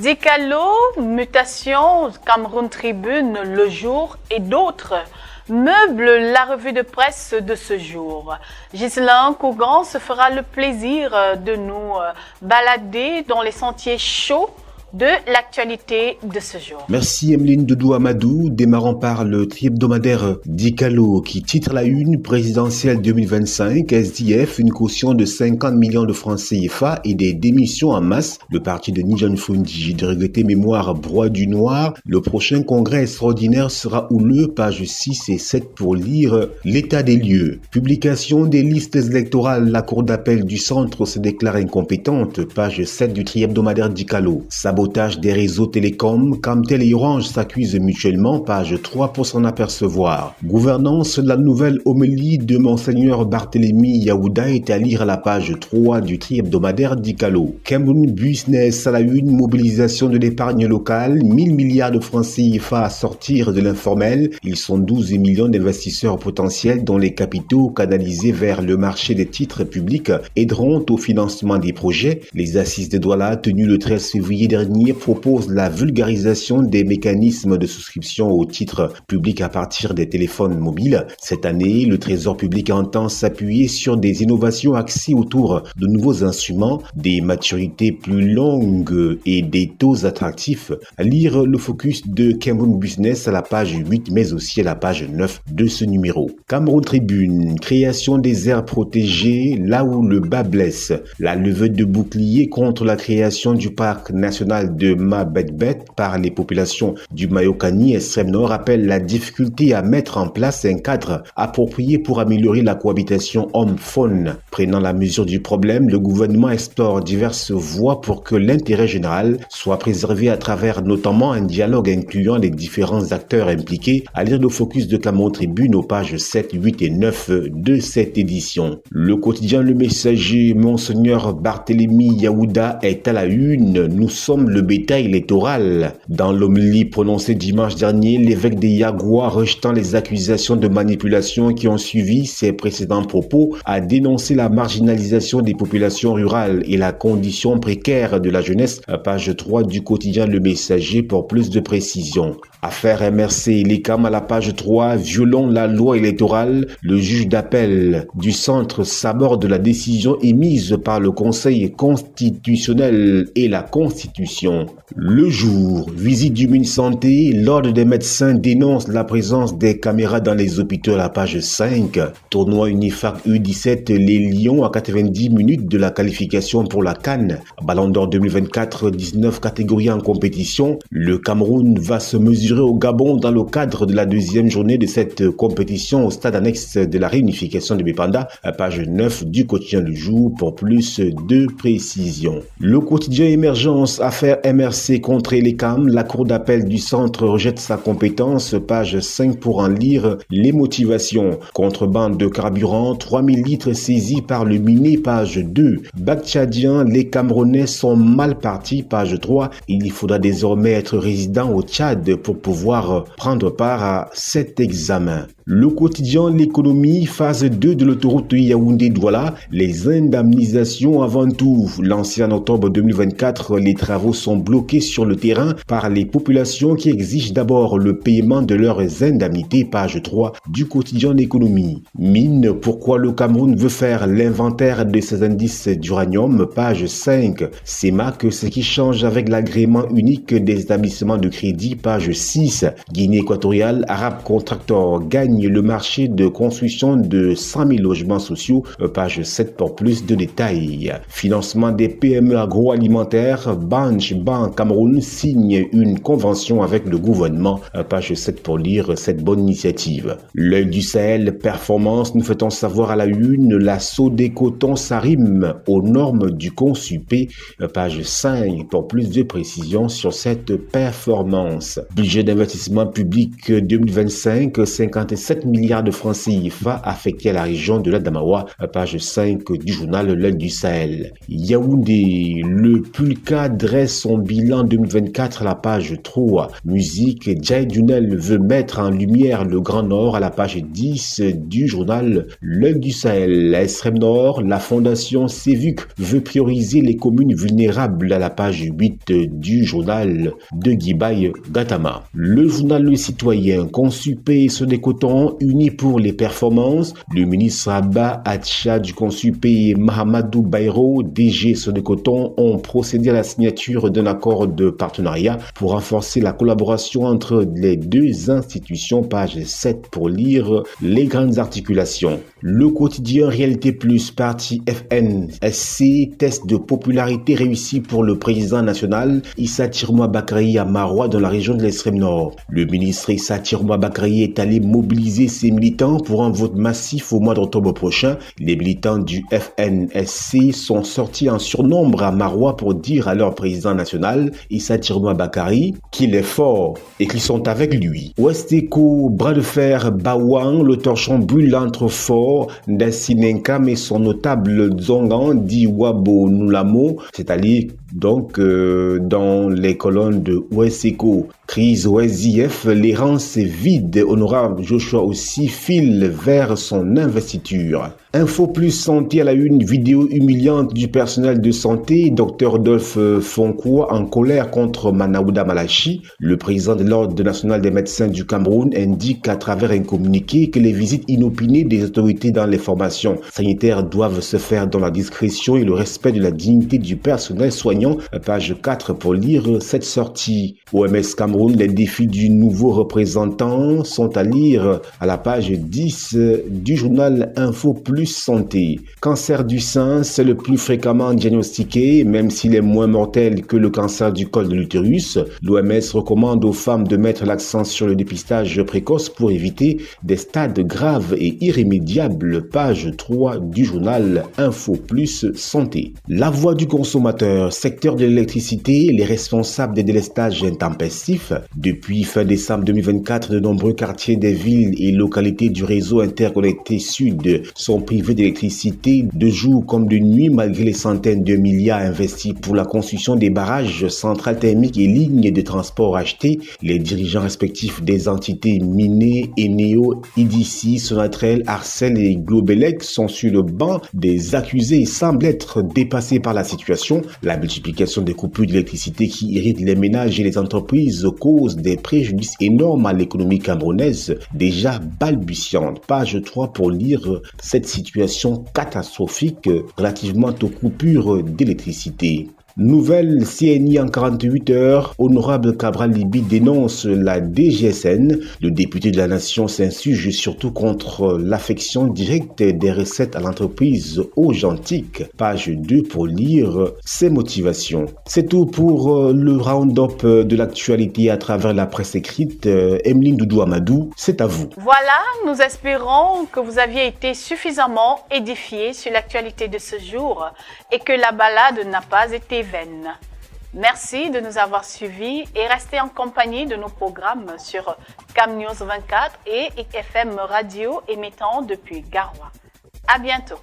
Decalo, Mutation, Cameroun Tribune, Le Jour et d'autres meublent la revue de presse de ce jour. Ghislain Cougan se fera le plaisir de nous balader dans les sentiers chauds de l'actualité de ce jour. Merci Emeline Doudou Amadou, démarrant par le tri-hebdomadaire Decalo qui titre la une présidentielle 2025, SDF, une caution de 50 millions de francs CFA et des démissions en masse. Le parti de Nijon Fundi de regretter mémoire broie du noir. Le prochain congrès extraordinaire sera houleux, pages 6 et 7 pour lire l'état des lieux. Publication des listes électorales, la cour d'appel du centre se déclare incompétente, page 7 du tri-hebdomadaire Decalo. Sabotage des réseaux télécoms, Camtel et Orange s'accusent mutuellement, page 3 pour s'en apercevoir. Gouvernance, la nouvelle homélie de Monseigneur Barthélemy Yaouda est à lire à la page 3 du tri-hebdomadaire Decalo. Cameroun Business à la une, mobilisation de l'épargne locale, 1000 milliards de francs CFA à sortir de l'informel. Ils sont 12 millions d'investisseurs potentiels dont les capitaux canalisés vers le marché des titres publics aideront au financement des projets. Les assises de Douala tenues le 13 février dernier propose la vulgarisation des mécanismes de souscription aux titres publics à partir des téléphones mobiles. Cette année, le Trésor public entend s'appuyer sur des innovations axées autour de nouveaux instruments, des maturités plus longues et des taux attractifs. À lire le focus de Cameroun Business à la page 8 mais aussi à la page 9 de ce numéro. Cameroun Tribune, création des aires protégées là où le bas blesse. La levée de bouclier contre la création du parc national de Mabetbet par les populations du Mayokani extrême nord rappelle la difficulté à mettre en place un cadre approprié pour améliorer la cohabitation homme-faune. Prenant la mesure du problème, le gouvernement explore diverses voies pour que l'intérêt général soit préservé à travers notamment un dialogue incluant les différents acteurs impliqués. À lire le focus de Cameroun Tribune aux pages 7, 8 et 9 de cette édition. Le quotidien Le Messager, Monseigneur Barthélemy Yaouda est à la une. Nous sommes le bétail électoral. Dans l'homélie prononcée dimanche dernier, l'évêque de Yagoua, rejetant les accusations de manipulation qui ont suivi ses précédents propos, a dénoncé la marginalisation des populations rurales et la condition précaire de la jeunesse. Page 3 du quotidien Le Messager pour plus de précision. Affaire MRC et l'ECAM à la page 3, violant la loi électorale, le juge d'appel du centre s'aborde la décision émise par le Conseil constitutionnel et la Constitution. Le Jour, visite du MinSanté, l'ordre des médecins dénonce la présence des caméras dans les hôpitaux à la page 5. Tournoi Unifac U17, les Lions à 90 minutes de la qualification pour la CAN. Ballon d'or 2024, 19 catégories en compétition. Le Cameroun va se mesurer au Gabon dans le cadre de la deuxième journée de cette compétition au stade annexe de la réunification de Bépanda, à page 9 du quotidien Le Jour pour plus de précisions. Le quotidien Émergence, affaire MRC contre l'ECAM, la cour d'appel du centre rejette sa compétence, page 5 pour en lire les motivations. Contrebande de carburant, 3000 litres saisis par le miné, page 2. Bac tchadien, les Camerounais sont mal partis, page 3. Il faudra désormais être résident au Tchad pour pouvoir prendre part à cet examen. Le quotidien L'économie, phase 2 de l'autoroute Yaoundé-Douala, les indemnisations avant tout. Lancé en octobre 2024, les travaux sont bloqués sur le terrain par les populations qui exigent d'abord le paiement de leurs indemnités, page 3 du quotidien L'économie. Mine, pourquoi le Cameroun veut faire l'inventaire de ses indices d'uranium, page 5. CEMAC, ce qui change avec l'agrément unique des établissements de crédit, page 6. Guinée équatoriale, Arab Contractor gagne le marché de construction de 100 000 logements sociaux, page 7 pour plus de détails. Financement des PME agroalimentaires, Banch Bank Cameroun signe une convention avec le gouvernement, page 7 pour lire cette bonne initiative. L'œil du Sahel, performance, nous fait-on savoir à la une, l'assaut des cotons s'arrime aux normes du Consupé, page 5 pour plus de précisions sur cette performance. Budget d'investissement public 2025, 57 7 milliards de francs CFA affectés à la région de l'Adamawa, page 5 du journal L'Œil du Sahel. Yaoundé, le Pulka dresse son bilan 2024 à la page 3. Musique, Jay Dunel veut mettre en lumière le Grand Nord à la page 10 du journal L'Œil du Sahel. À Extrême Nord, la fondation Sévuc veut prioriser les communes vulnérables à la page 8 du journal de Guibaï Gatama. Le journal Le Citoyen, Consupé et Sodécoton unis pour les performances. Le ministre Abba Atcha du Consupé et Mahamadou Bayrou, DG Sodécoton, ont procédé à la signature d'un accord de partenariat pour renforcer la collaboration entre les deux institutions. Page 7 pour lire les grandes articulations. Le quotidien Réalité Plus, parti FNSC, test de popularité réussi pour le président national Issa Tirmoua Bakary à Maroua dans la région de l'extrême nord. Le ministre Issa Tirmoua Bakary est allé mobiliser ses militants pour un vote massif au mois d'octobre prochain. Les militants du FNSC sont sortis en surnombre à Maroua pour dire à leur président national Issa Tirmoua Bakary qu'il est fort et qu'ils sont avec lui. Ouest-Éco, bras de fer Bawang, le torchon brûle entre fort Ndassinenkam et son notable Zongan dit Wabo Nulamo, c'est-à-dire donc dans les colonnes de Ouest-Éco. Crise OSIF, l'errance est vide. Honorable Joshua aussi file vers son investiture. Info Plus Santé à la une, vidéo humiliante du personnel de santé. Dr Rodolphe Fonkoua en colère contre Manaouda Malachi. Le président de l'Ordre national des médecins du Cameroun indique à travers un communiqué que les visites inopinées des autorités dans les formations sanitaires doivent se faire dans la discrétion et le respect de la dignité du personnel soignant. Page 4 pour lire cette sortie. OMS Cameroun, les défis du nouveau représentant sont à lire à la page 10 du journal Info Plus Santé. Cancer du sein, c'est le plus fréquemment diagnostiqué, même s'il est moins mortel que le cancer du col de l'utérus. L'OMS recommande aux femmes de mettre l'accent sur le dépistage précoce pour éviter des stades graves et irrémédiables. Page 3 du journal Info Plus Santé. La voix du consommateur, secteur de l'électricité, les responsables des délestages intempestifs. Depuis fin décembre 2024, de nombreux quartiers des villes et localités du réseau interconnecté Sud sont privés d'électricité de jour comme de nuit malgré les centaines de milliards investis pour la construction des barrages, centrales thermiques et lignes de transport achetées. Les dirigeants respectifs des entités Miné, Eneo, IDC, Sonatrel, Arcel et Globelec sont sur le banc des accusés et semblent être dépassés par la situation. La multiplication des coupures d'électricité qui irritent les ménages et les entreprises cause des préjudices énormes à l'économie camerounaise, déjà balbutiante. Page 3 pour lire cette situation catastrophique relativement aux coupures d'électricité. Nouvelle CNI en 48 heures, Honorable Cabral Libi dénonce la DGSN. Le député de la Nation s'insurge surtout contre l'affection directe des recettes à l'entreprise Augentique. Page 2 pour lire ses motivations. C'est tout pour le round-up de l'actualité à travers la presse écrite. Emeline Doudou Amadou, c'est à vous. Voilà, nous espérons que vous aviez été suffisamment édifiés sur l'actualité de ce jour et que la balade n'a pas été vaine. Merci de nous avoir suivis et restez en compagnie de nos programmes sur Cam News 24 et FM Radio émettant depuis Garoua. À bientôt.